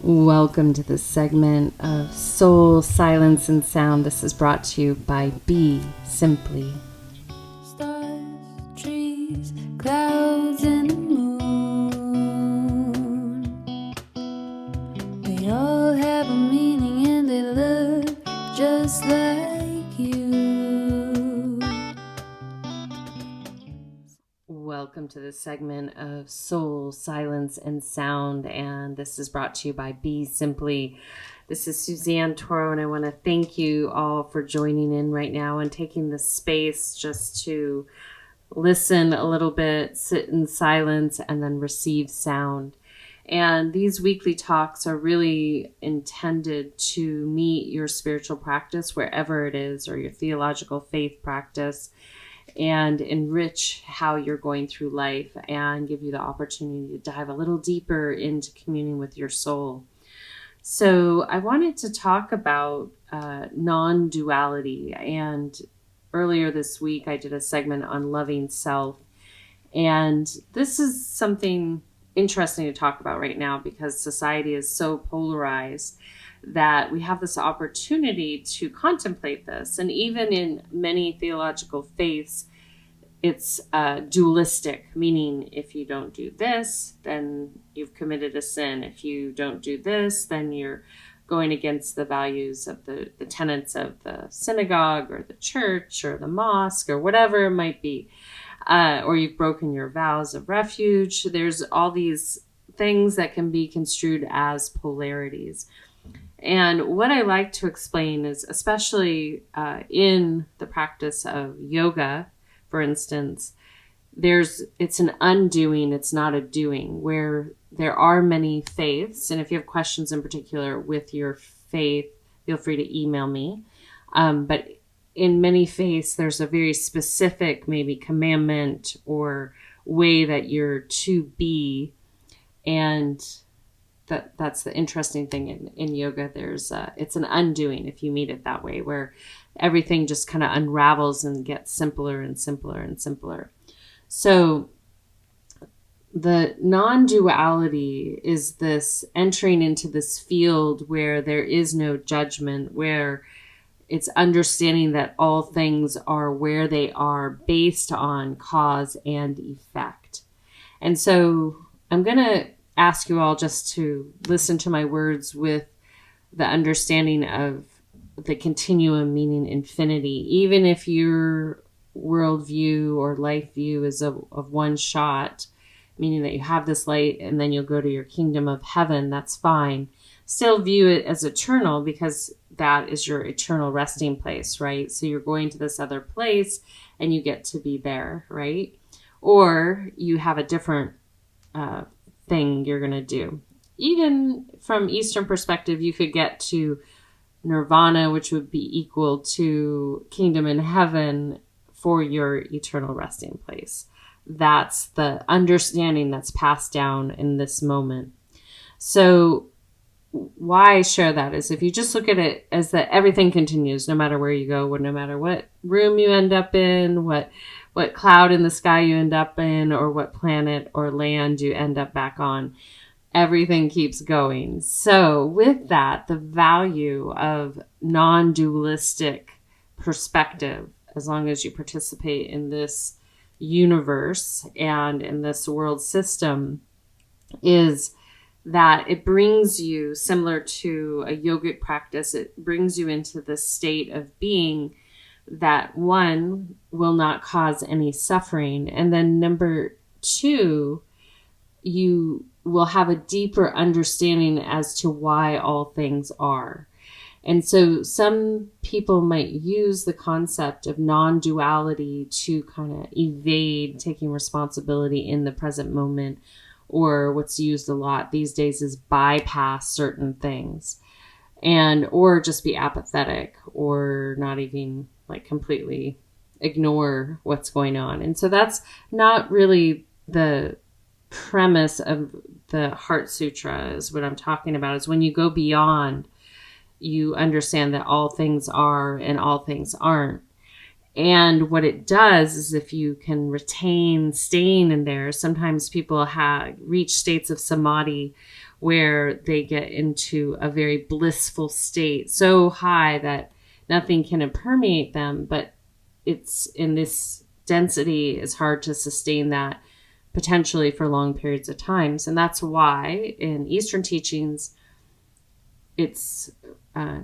Welcome to this segment of Soul, Silence, and Sound. This is brought to you by BeSimply. Stars, trees, clouds, and the moon. They all have a meaning and they look just like you. Welcome to this segment of Soul, Silence, and Sound, and this is brought to you by BeSimply. This is Suzanne Toro, and I want to thank you all for joining in right now and taking the space just to listen a little bit, sit in silence, and then receive sound. And these weekly talks are really intended to meet your spiritual practice wherever it is, or your theological faith practice, and enrich how you're going through life and give you the opportunity to dive a little deeper into communing with your soul. So I wanted to talk about non-duality, and earlier this week I did a segment on loving self, and this is something interesting to talk about right now because society is so polarized that we have this opportunity to contemplate this. And even in many theological faiths, it's dualistic, meaning if you don't do this, then you've committed a sin. If you don't do this, then you're going against the values of the tenets of the synagogue or the church or the mosque or whatever it might be. Or you've broken your vows of refuge. There's all these things that can be construed as polarities. And what I like to explain is, especially in the practice of yoga, for instance, it's an undoing, it's not a doing, where there are many faiths. And if you have questions in particular with your faith, feel free to email me. But in many faiths, there's a very specific maybe commandment or way that you're to be. And that's the interesting thing in yoga. It's an undoing if you meet it that way, where everything just kind of unravels and gets simpler and simpler and simpler. So the non-duality is this entering into this field where there is no judgment, where it's understanding that all things are where they are based on cause and effect. And so I'm going to ask you all just to listen to my words with the understanding of the continuum, meaning infinity. Even if your worldview or life view is of one shot, meaning that you have this light and then you'll go to your kingdom of heaven, that's fine. Still view it as eternal because that is your eternal resting place, right? So you're going to this other place and you get to be there, right? Or you have a different thing you're going to do. Even from Eastern perspective, you could get to nirvana, which would be equal to kingdom in heaven for your eternal resting place. That's the understanding that's passed down in this moment. So why I share that is if you just look at it as that everything continues, no matter where you go, no matter what room you end up in, what cloud in the sky you end up in, or what planet or land you end up back on, everything keeps going. So with that, the value of non-dualistic perspective, as long as you participate in this universe and in this world system, is that it brings you, similar to a yogic practice, it brings you into this state of being that, one, will not cause any suffering. And then number two, you will have a deeper understanding as to why all things are. And so some people might use the concept of non-duality to kind of evade taking responsibility in the present moment, or what's used a lot these days is bypass certain things, or just be apathetic or not even completely ignore what's going on. And so that's not really the premise of the Heart Sutra. Is what I'm talking about is when you go beyond, you understand that all things are and all things aren't. And what it does is if you can retain staying in there, sometimes people reach states of samadhi where they get into a very blissful state, so high that nothing can permeate them, but it's in this density, it's hard to sustain that potentially for long periods of times. And that's why in Eastern teachings, it's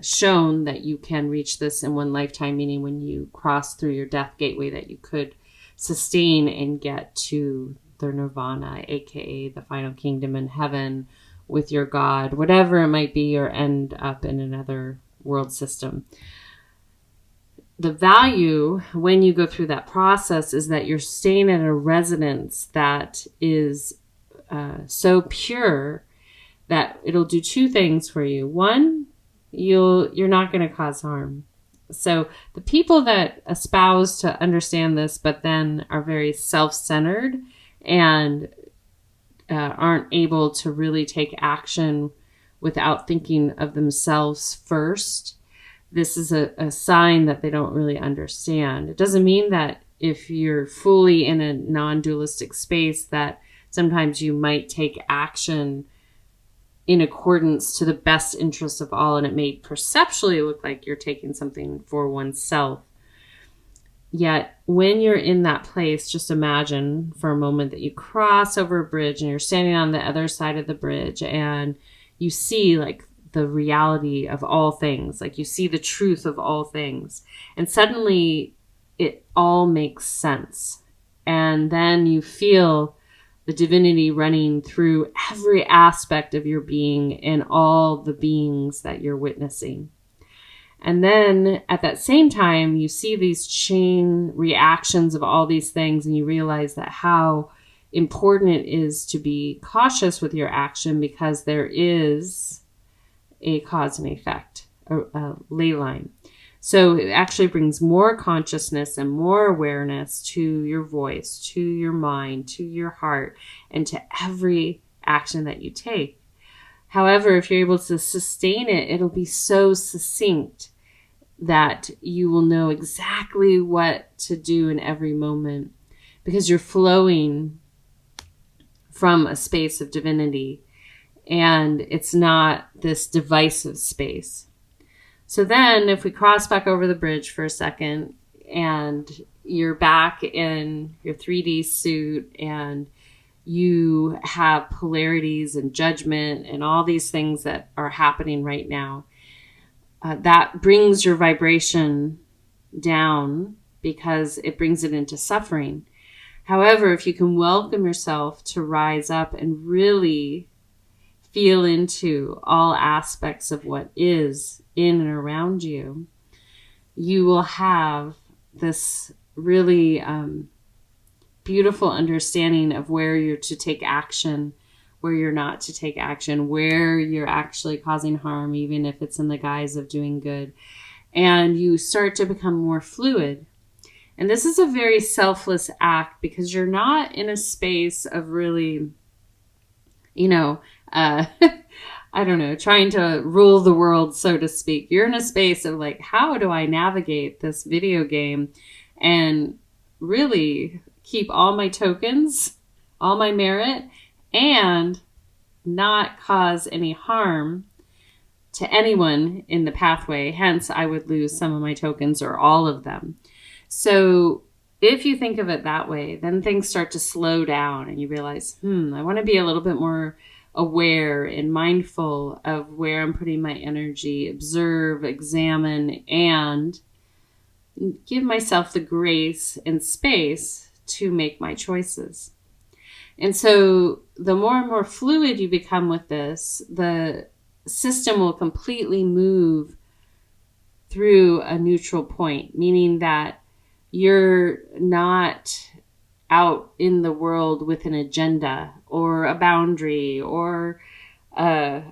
shown that you can reach this in one lifetime, meaning when you cross through your death gateway, that you could sustain and get to the nirvana, aka the final kingdom in heaven with your God, whatever it might be, or end up in another world system. The value when you go through that process is that you're staying at a residence that is so pure that it'll do two things for you. One, you're not going to cause harm. So the people that espouse to understand this, but then are very self-centered and aren't able to really take action without thinking of themselves first, this is a sign that they don't really understand. It doesn't mean that if you're fully in a non-dualistic space that sometimes you might take action in accordance to the best interests of all, and it may perceptually look like you're taking something for oneself. Yet when you're in that place, just imagine for a moment that you cross over a bridge and you're standing on the other side of the bridge and you see like the reality of all things, like you see the truth of all things, and suddenly it all makes sense. And then you feel the divinity running through every aspect of your being and all the beings that you're witnessing. And then at that same time, you see these chain reactions of all these things, and you realize that how important it is to be cautious with your action, because there is a cause and effect, a ley line. So it actually brings more consciousness and more awareness to your voice, to your mind, to your heart, and to every action that you take. However, if you're able to sustain it, it'll be so succinct that you will know exactly what to do in every moment, because you're flowing from a space of divinity, and it's not this divisive space. So then if we cross back over the bridge for a second and you're back in your 3D suit and you have polarities and judgment and all these things that are happening right now, that brings your vibration down because it brings it into suffering. However, if you can welcome yourself to rise up and really feel into all aspects of what is in and around you, you will have this really beautiful understanding of where you're to take action, where you're not to take action, where you're actually causing harm, even if it's in the guise of doing good. And you start to become more fluid. And this is a very selfless act, because you're not in a space of really, I don't know, trying to rule the world, so to speak. You're in a space of like, how do I navigate this video game and really keep all my tokens, all my merit, and not cause any harm to anyone in the pathway. Hence, I would lose some of my tokens or all of them. So if you think of it that way, then things start to slow down and you realize, I want to be a little bit more aware and mindful of where I'm putting my energy, observe, examine, and give myself the grace and space to make my choices. And so the more and more fluid you become with this, the system will completely move through a neutral point, meaning that you're not out in the world with an agenda or a boundary or a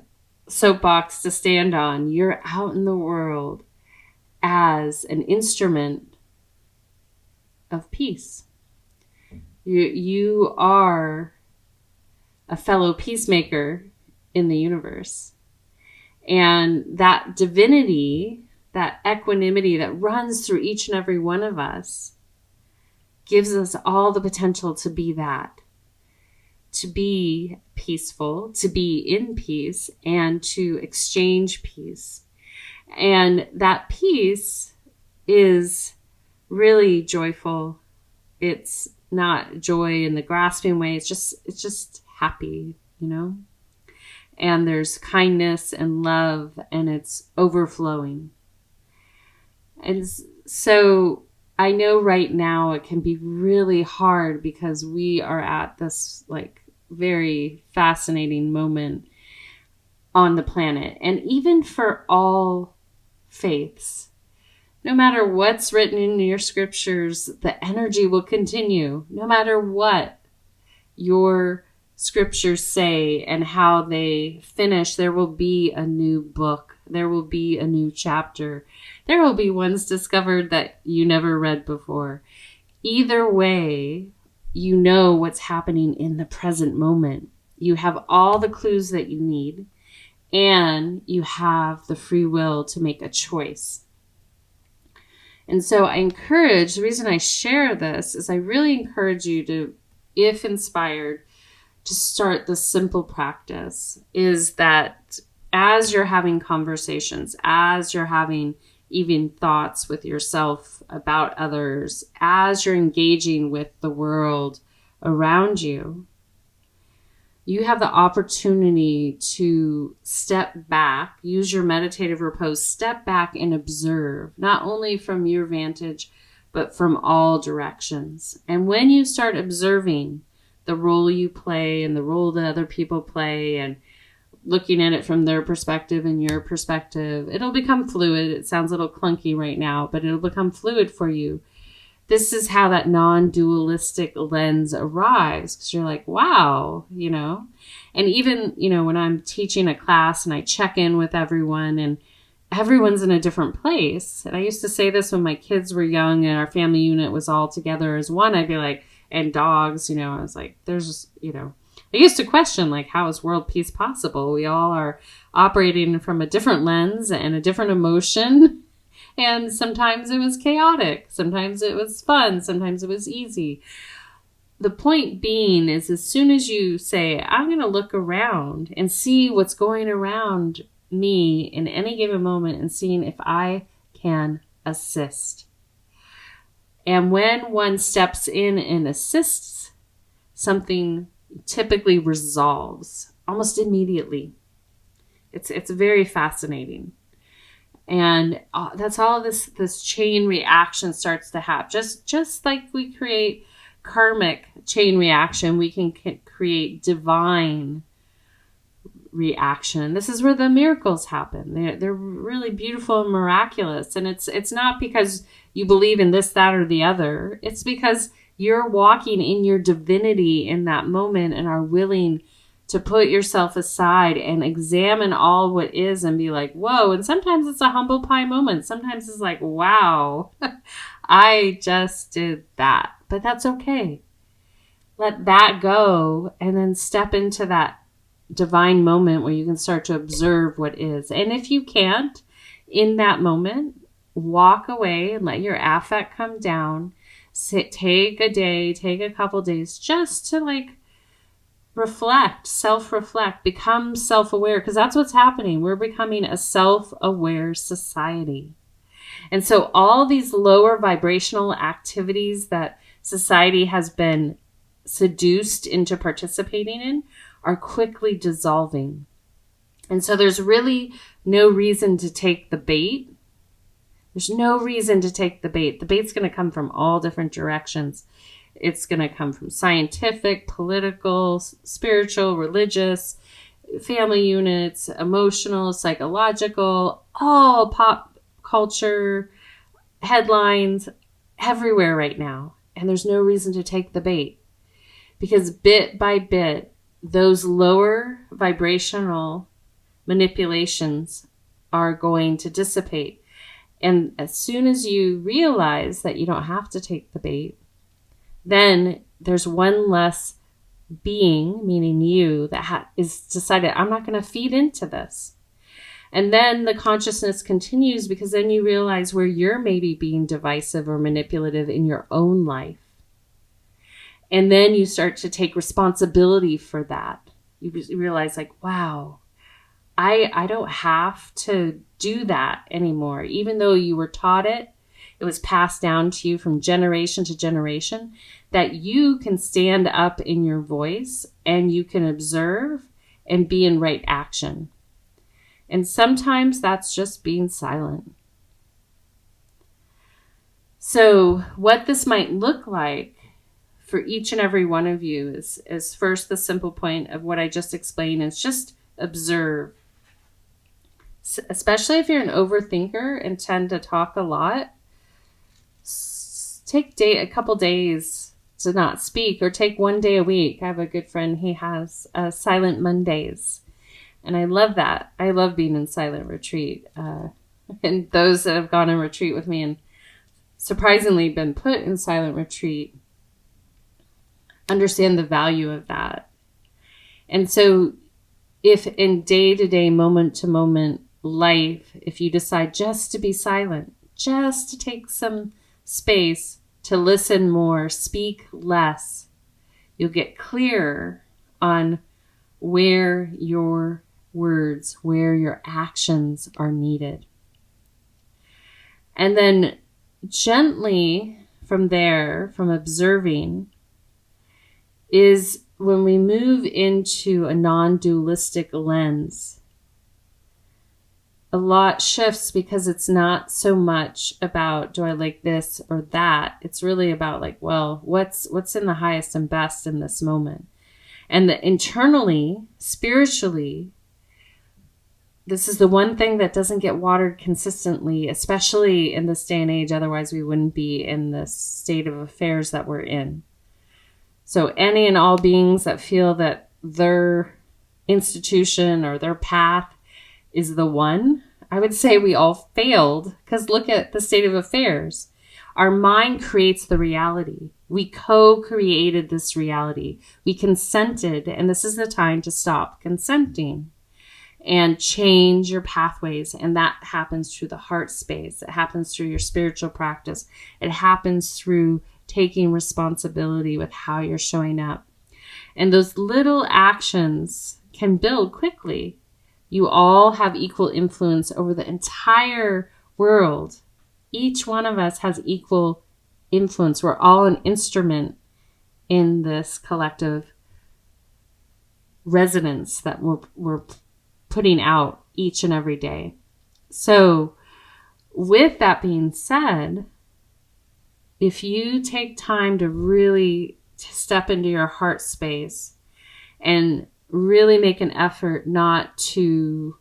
soapbox to stand on. You're out in the world as an instrument of peace. You are a fellow peacemaker in the universe. And that divinity, that equanimity that runs through each and every one of us, gives us all the potential to be that. to be peaceful, to be in peace, and to exchange peace. And that peace is really joyful. It's not joy in the grasping way. It's just happy, And there's kindness and love, and it's overflowing. And so I know right now it can be really hard because we are at this very fascinating moment on the planet. And even for all faiths, no matter what's written in your scriptures, the energy will continue. No matter what your scriptures say and how they finish, there will be a new book. There will be a new chapter. There will be ones discovered that you never read before. Either way, you know what's happening in the present moment. You have all the clues that you need, and you have the free will to make a choice. And so the reason I share this is I really encourage you to, if inspired, to start the simple practice, is that as you're having conversations, as you're having even thoughts with yourself about others, as you're engaging with the world around you, you have the opportunity to step back, use your meditative repose, step back and observe, not only from your vantage, but from all directions. And when you start observing the role you play and the role that other people play and looking at it from their perspective and your perspective, it'll become fluid. It sounds a little clunky right now, but it'll become fluid for you. This is how that non-dualistic lens arrives, because you're like, wow, And even, when I'm teaching a class and I check in with everyone and everyone's in a different place. And I used to say this when my kids were young and our family unit was all together as one. I'd be like, and dogs, I was like, there's, I used to question, how is world peace possible? We all are operating from a different lens and a different emotion. And sometimes it was chaotic. Sometimes it was fun. Sometimes it was easy. The point being is, as soon as you say, I'm going to look around and see what's going around me in any given moment and seeing if I can assist. And when one steps in and assists, something typically resolves almost immediately. It's very fascinating. And that's all this chain reaction starts to happen. Just like we create karmic chain reaction, we can create divine reaction. This is where the miracles happen. They're really beautiful and miraculous. And it's not because you believe in this, that, or the other. It's because you're walking in your divinity in that moment and are willing to put yourself aside and examine all what is and be like, whoa. And sometimes it's a humble pie moment. Sometimes it's like, wow, I just did that. But that's okay. Let that go and then step into that divine moment where you can start to observe what is. And if you can't, in that moment, walk away and let your affect come down. Take a day, take a couple days just to reflect, self-reflect, become self-aware, because that's what's happening. We're becoming a self-aware society. And so all these lower vibrational activities that society has been seduced into participating in are quickly dissolving. And so there's really no reason to take the bait. There's no reason to take the bait. The bait's going to come from all different directions. It's going to come from scientific, political, spiritual, religious, family units, emotional, psychological, all pop culture, headlines, everywhere right now. And there's no reason to take the bait. Because bit by bit, those lower vibrational manipulations are going to dissipate. And as soon as you realize that you don't have to take the bait, then there's one less being, meaning you, that is decided, I'm not going to feed into this. And then the consciousness continues, because then you realize where you're maybe being divisive or manipulative in your own life. And then you start to take responsibility for that. You realize like, wow, I don't have to do that anymore. Even though you were taught it, it was passed down to you from generation to generation, that you can stand up in your voice and you can observe and be in right action. And sometimes that's just being silent. So what this might look like for each and every one of you is first, the simple point of what I just explained is just observe. Especially if you're an overthinker and tend to talk a lot, take a couple days to not speak, or take one day a week. I have a good friend, he has silent Mondays, and I love that. I love being in silent retreat. And those that have gone on retreat with me and surprisingly been put in silent retreat understand the value of that. And so if in day-to-day, moment-to-moment life, if you decide just to be silent, just to take some space to listen more, speak less, you'll get clearer on where your words, where your actions are needed. And then gently from there, from observing, is when we move into a non-dualistic lens. A lot shifts because it's not so much about, do I like this or that? It's really about like, well, what's in the highest and best in this moment? And internally, spiritually, this is the one thing that doesn't get watered consistently, especially in this day and age. Otherwise, we wouldn't be in the state of affairs that we're in. So any and all beings that feel that their institution or their path is the one, I would say we all failed, because look at the state of affairs. Our mind creates the reality. We co-created this reality. We consented, and this is the time to stop consenting and change your pathways. And that happens through the heart space. It happens through your spiritual practice. It happens through taking responsibility with how you're showing up. And those little actions can build quickly. You all have equal influence over the entire world. Each one of us has equal influence. We're all an instrument in this collective resonance that we're putting out each and every day. So with that being said, if you take time to really step into your heart space and really make an effort not to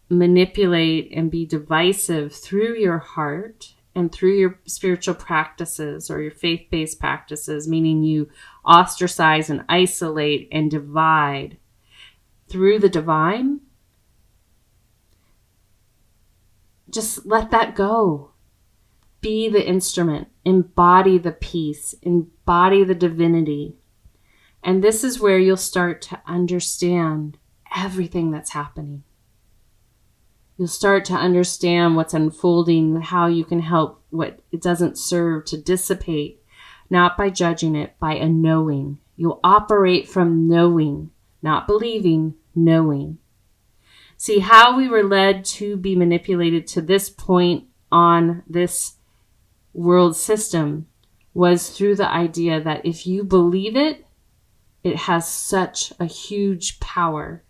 manipulate and be divisive through your heart and through your spiritual practices or your faith-based practices, meaning you ostracize and isolate and divide through the divine, just let that go. Be the instrument, embody the peace, embody the divinity. And this is where you'll start to understand everything that's happening. You'll start to understand what's unfolding, how you can help what it doesn't serve to dissipate, not by judging it, by a knowing. You'll operate from knowing, not believing, knowing. See, how we were led to be manipulated to this point on this world system was through the idea that if you believe it, it has such a huge power.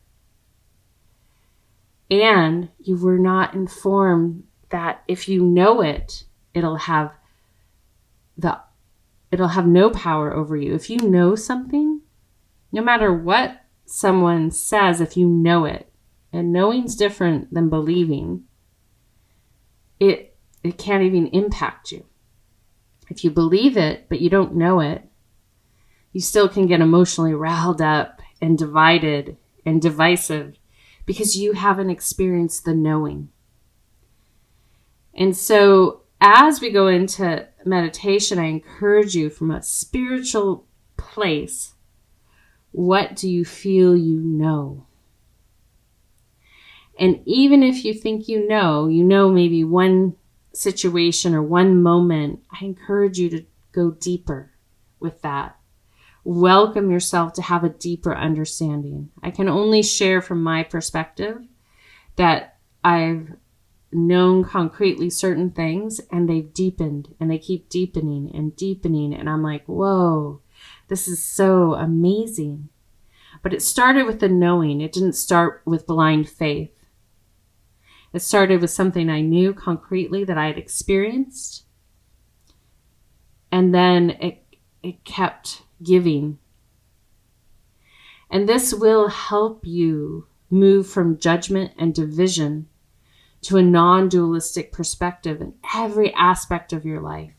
And you were not informed that if you know it, it'll have no power over you. If you know something, no matter what someone says, if you know it, and knowing's different than believing, it can't even impact you. If you believe it, but you don't know it, you still can get emotionally riled up and divided and divisive because you haven't experienced the knowing. And so as we go into meditation, I encourage you from a spiritual place, what do you feel you know? And even if you think you know maybe one situation or one moment, I encourage you to go deeper. with that. Welcome yourself to have a deeper understanding. I can only share from my perspective that I've known concretely certain things and they've deepened and they keep deepening and deepening. And I'm like, whoa, this is so amazing. But it started with the knowing. It didn't start with blind faith. It started with something I knew concretely that I had experienced. And then it kept giving. And this will help you move from judgment and division to a non-dualistic perspective in every aspect of your life.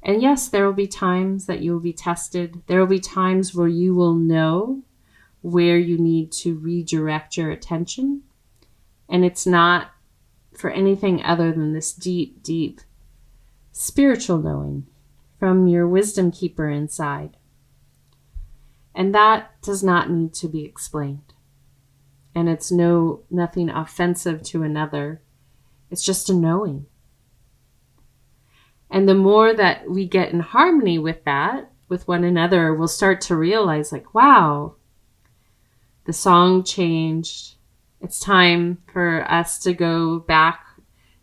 And yes, there will be times that you will be tested. There will be times where you will know where you need to redirect your attention. And it's not for anything other than this deep, deep spiritual knowing from your wisdom keeper inside. And that does not need to be explained. And it's nothing offensive to another. It's just a knowing. And the more that we get in harmony with that, with one another, we'll start to realize like, wow, the song changed. It's time for us to go back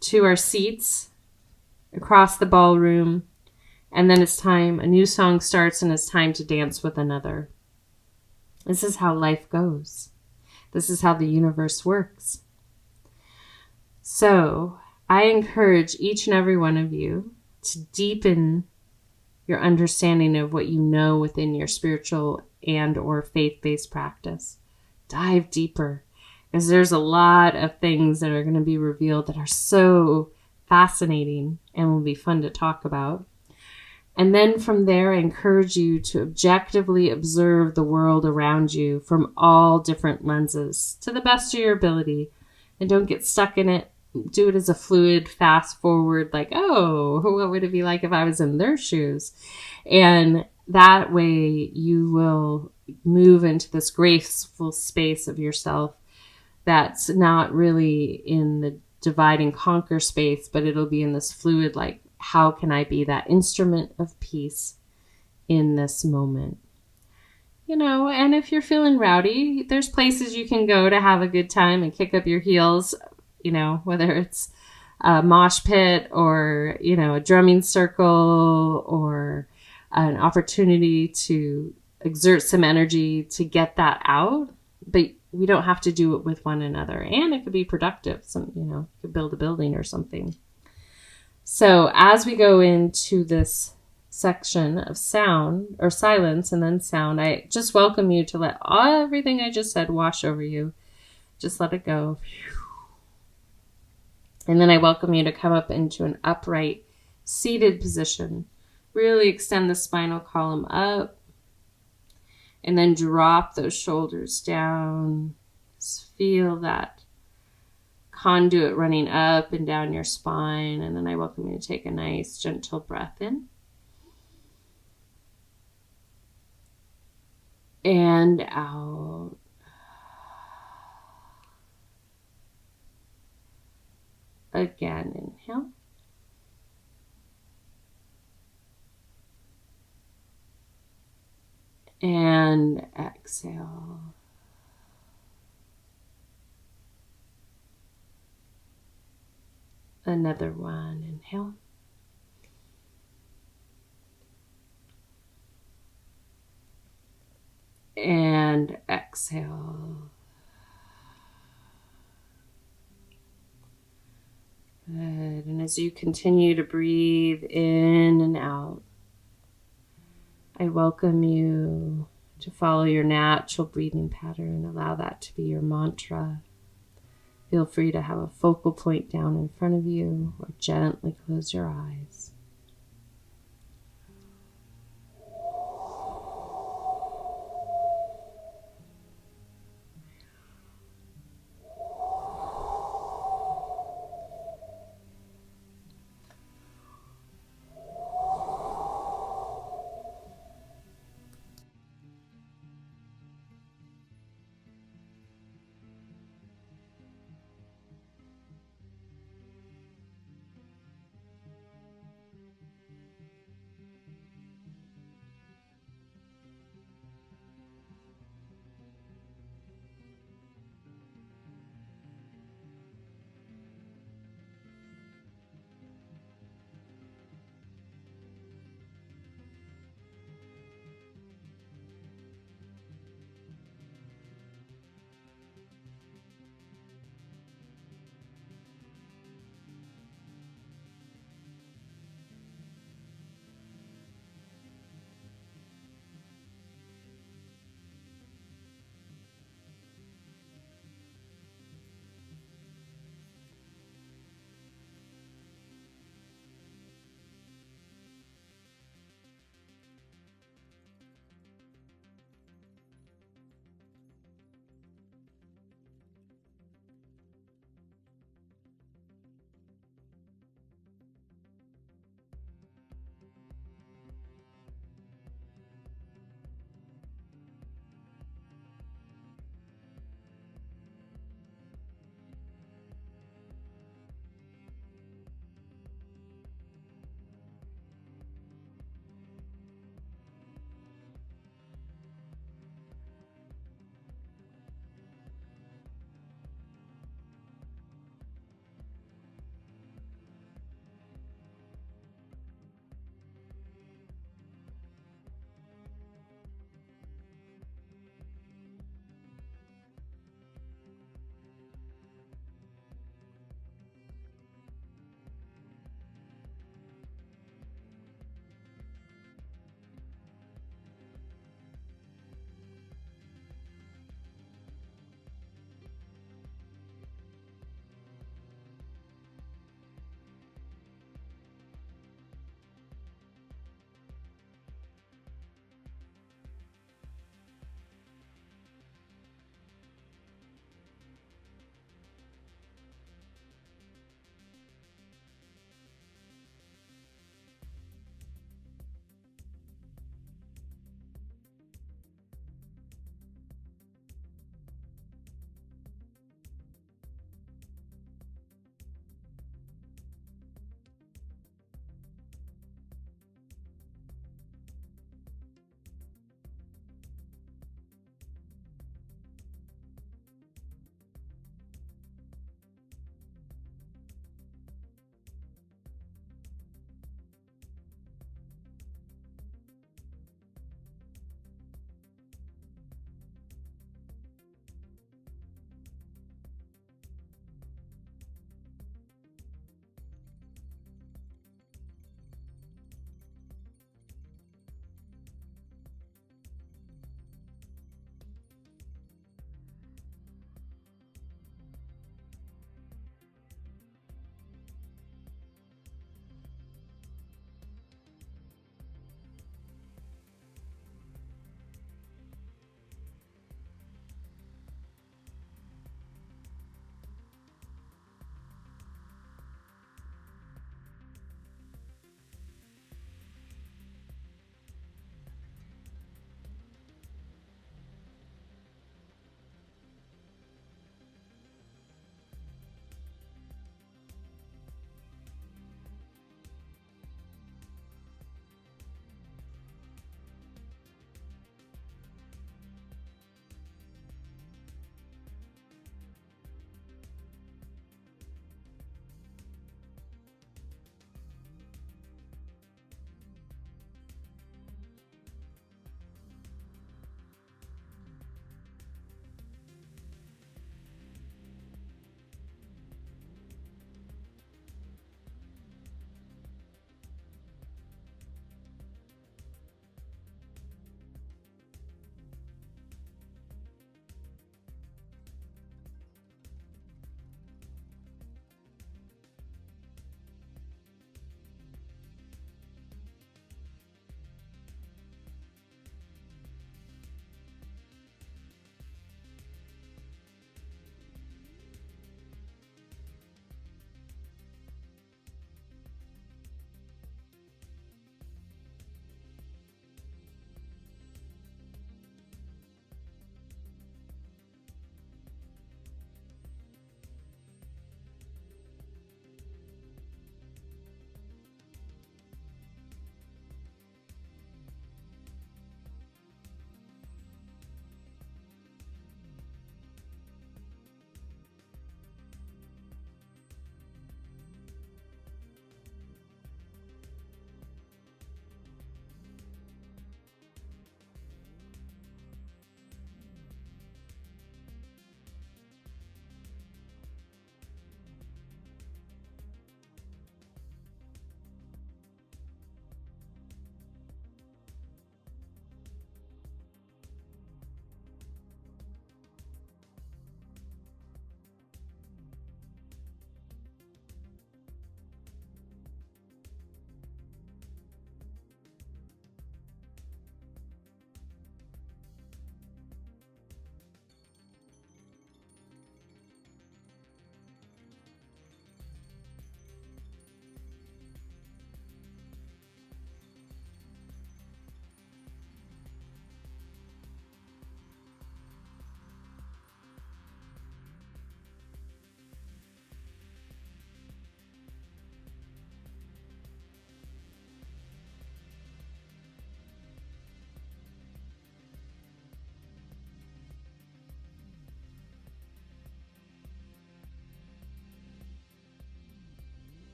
to our seats across the ballroom. And then it's time, a new song starts and it's time to dance with another. This is how life goes. This is how the universe works. So I encourage each and every one of you to deepen your understanding of what you know within your spiritual and or faith-based practice. Dive deeper, because there's a lot of things that are going to be revealed that are so fascinating and will be fun to talk about. And then from there, I encourage you to objectively observe the world around you from all different lenses to the best of your ability. And don't get stuck in it. Do it as a fluid, fast forward, like, oh, what would it be like if I was in their shoes? And that way you will move into this graceful space of yourself that's not really in the divide and conquer space, but it'll be in this fluid, like, how can I be that instrument of peace in this moment? You know, and if you're feeling rowdy, there's places you can go to have a good time and kick up your heels, you know, whether it's a mosh pit or, you know, a drumming circle or an opportunity to exert some energy to get that out. But we don't have to do it with one another. And it could be productive. Some, you know, you could build a building or something. So as we go into this section of sound or silence and then sound, I just welcome you to let everything I just said wash over you. Just let it go. And then I welcome you to come up into an upright, seated position. Really extend the spinal column up. And then drop those shoulders down. Just feel that conduit running up and down your spine. And then I welcome you to take a nice, gentle breath in. And out. Again, inhale. And exhale. Another one, inhale. And exhale. Good. And as you continue to breathe in and out, I welcome you to follow your natural breathing pattern. Allow that to be your mantra. Feel free to have a focal point down in front of you or gently close your eyes.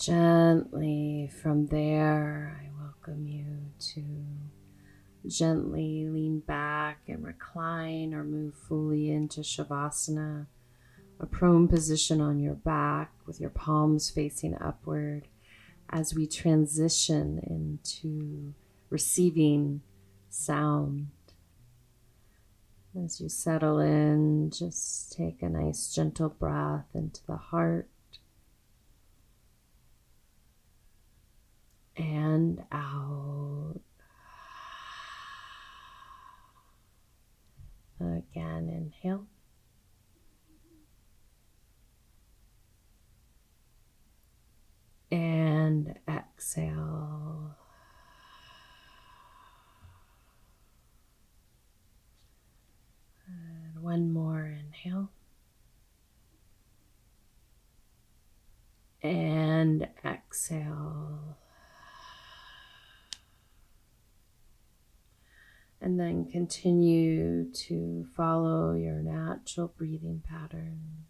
Gently from there, I welcome you to gently lean back and recline or move fully into Shavasana, a prone position on your back with your palms facing upward as we transition into receiving sound. As you settle in, just take a nice gentle breath into the heart and out. Again, inhale. And exhale. And one more inhale. And exhale. And then continue to follow your natural breathing pattern.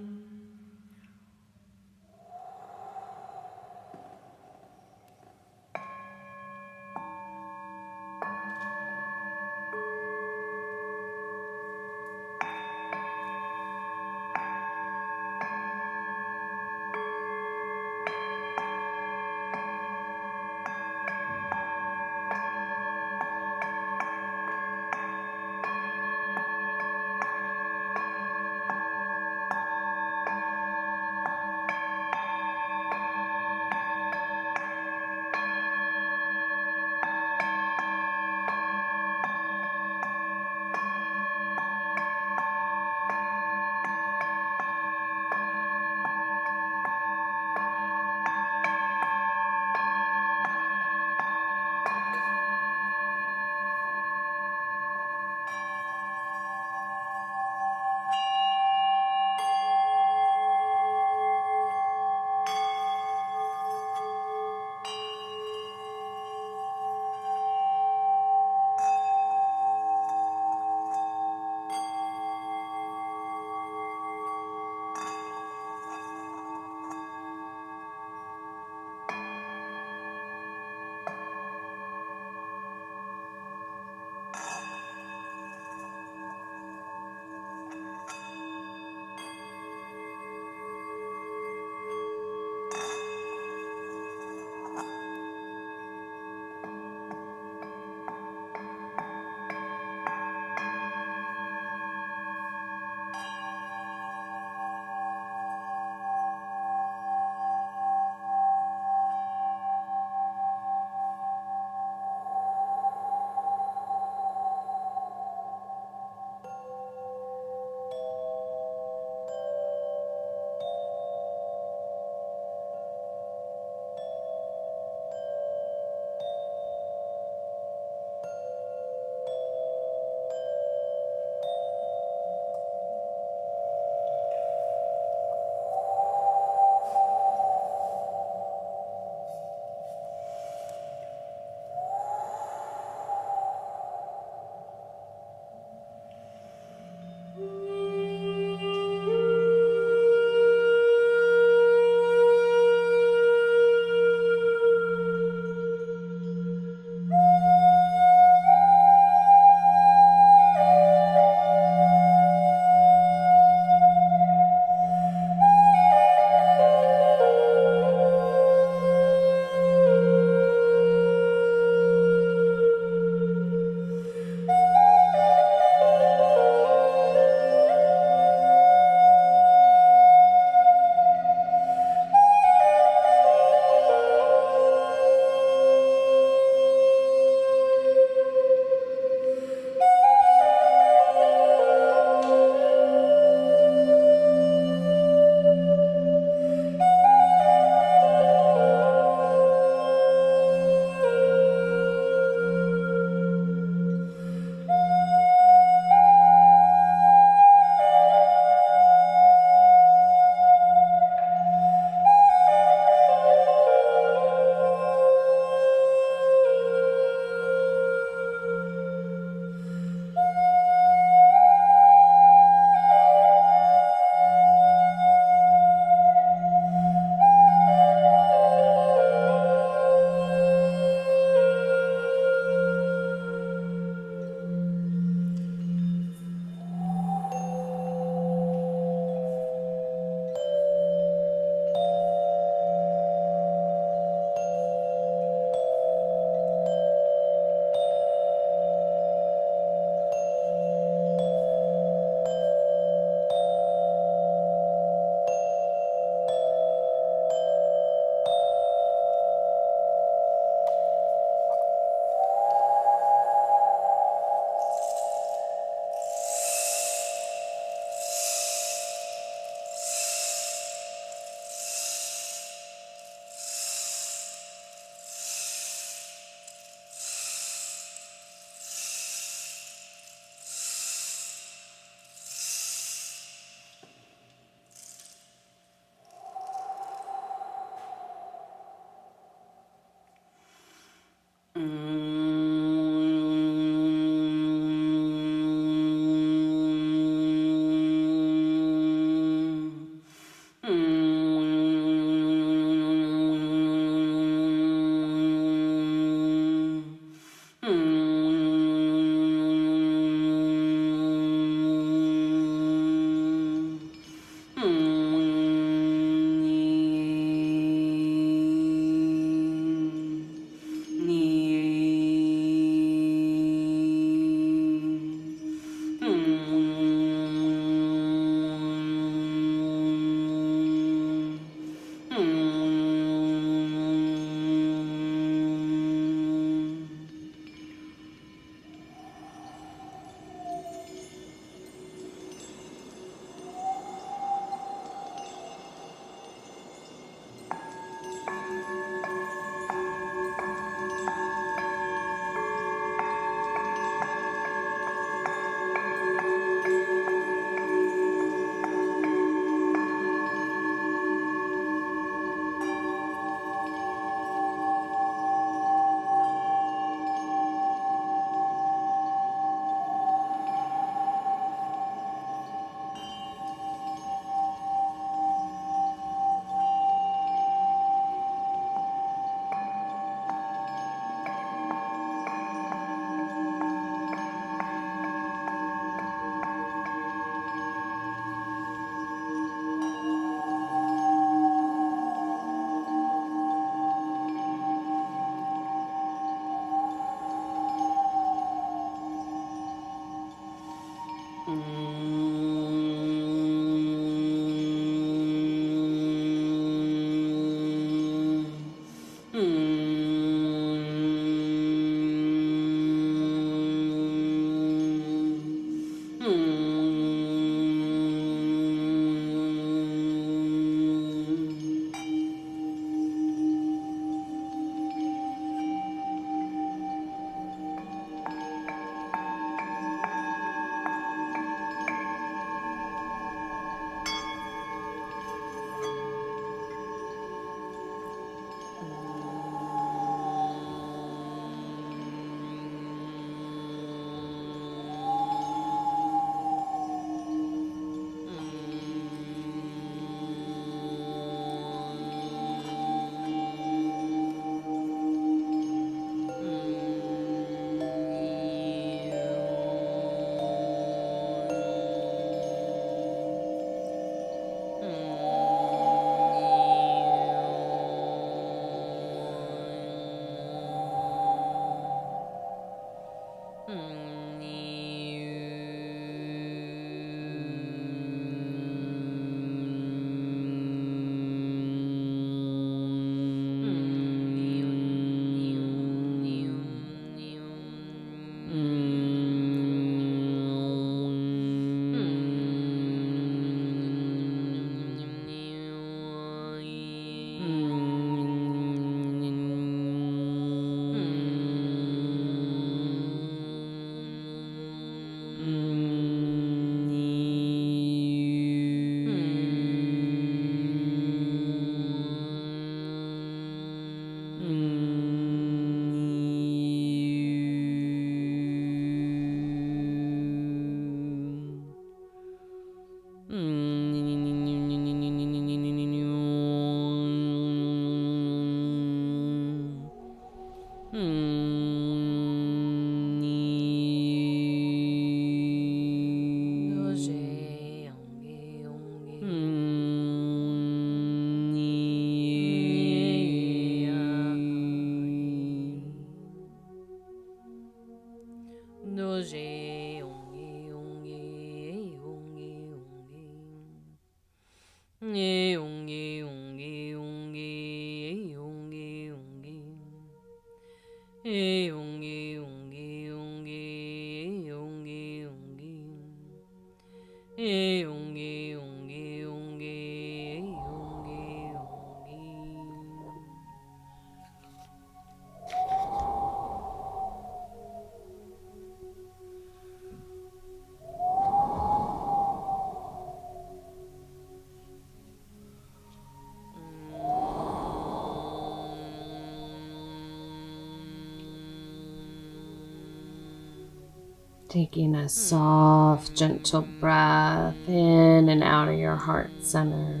Taking a soft, gentle breath in and out of your heart center.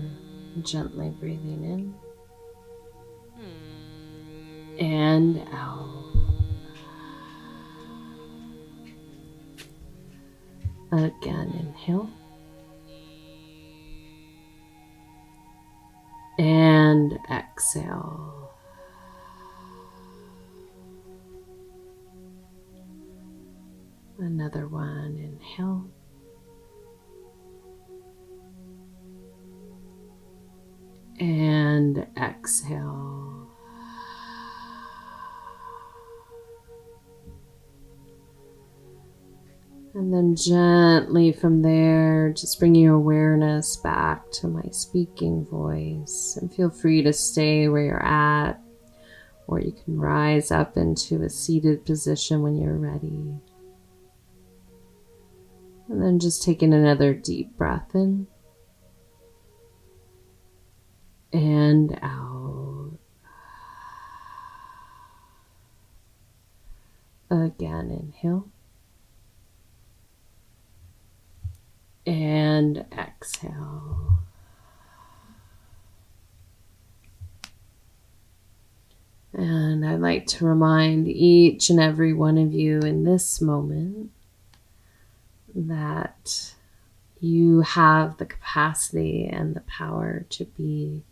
Gently breathing in and out. Again, inhale. And exhale. Another one, inhale. And exhale. And then gently from there, just bring your awareness back to my speaking voice. And feel free to stay where you're at, or you can rise up into a seated position when you're ready. And then just taking another deep breath in and out. Again, inhale. And exhale. And I'd like to remind each and every one of you in this moment that you have the capacity and the power to be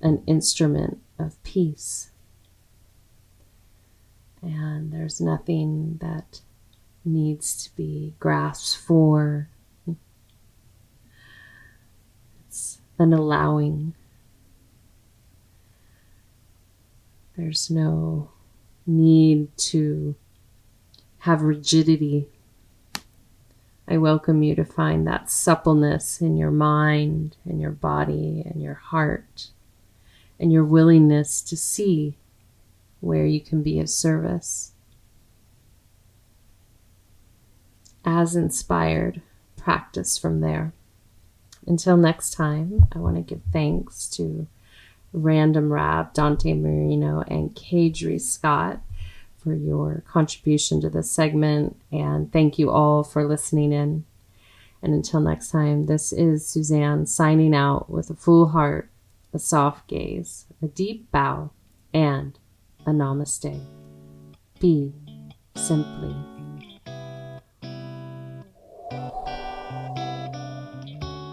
an instrument of peace. And there's nothing that needs to be grasped for. It's an allowing. There's no need to have rigidity. I welcome you to find that suppleness in your mind and your body and your heart, and your willingness to see where you can be of service. As inspired, practice from there. Until next time, I want to give thanks to Random Rab, Dante Marino, and Kadri Scott for your contribution to this segment. And thank you all for listening in. And until next time, this is Suzanne signing out with a full heart, a soft gaze, a deep bow, and a namaste. Be simply.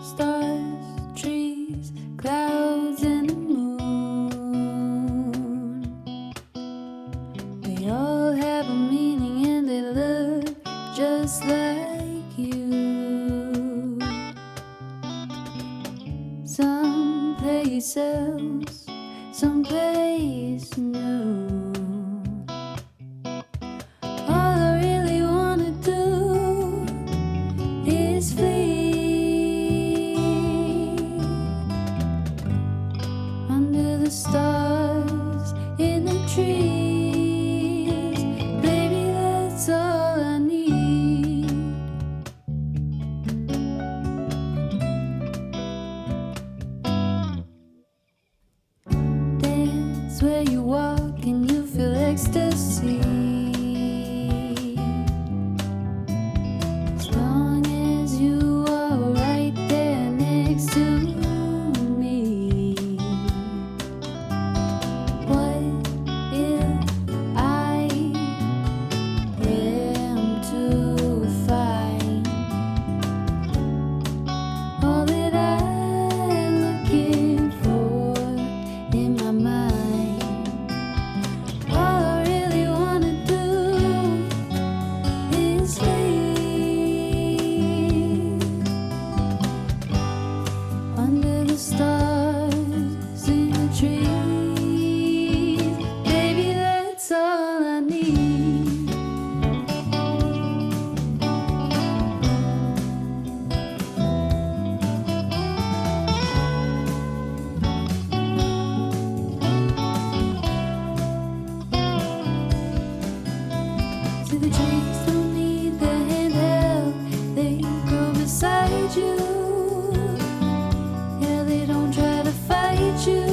Stars, trees, clouds, and the moon. They all have a meaning and they look just like you. Someplace else, someplace new. All I really wanna do is flee under the stars, in the trees. Baby, that's all I need. Dance where you walk and you feel ecstasy. As long as you are right there next to me. What if I am to find all that I'm looking for in my mind? All I really wanna do is leave under the stars, in the trees. Baby, that's all I need. See, the trees don't need the handheld, they grow beside you. Yeah, they don't try to fight you,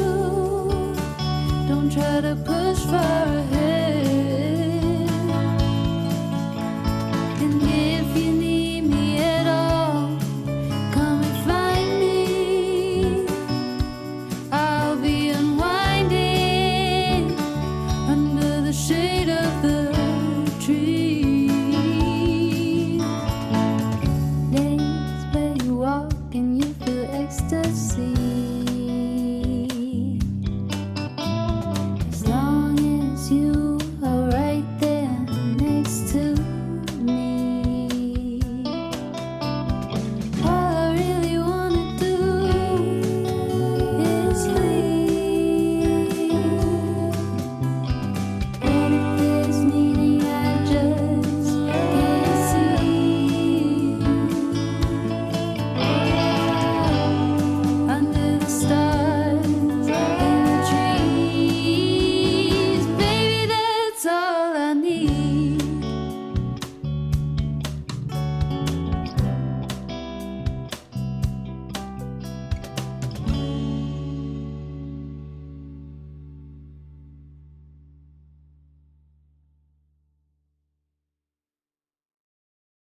don't try to push far ahead.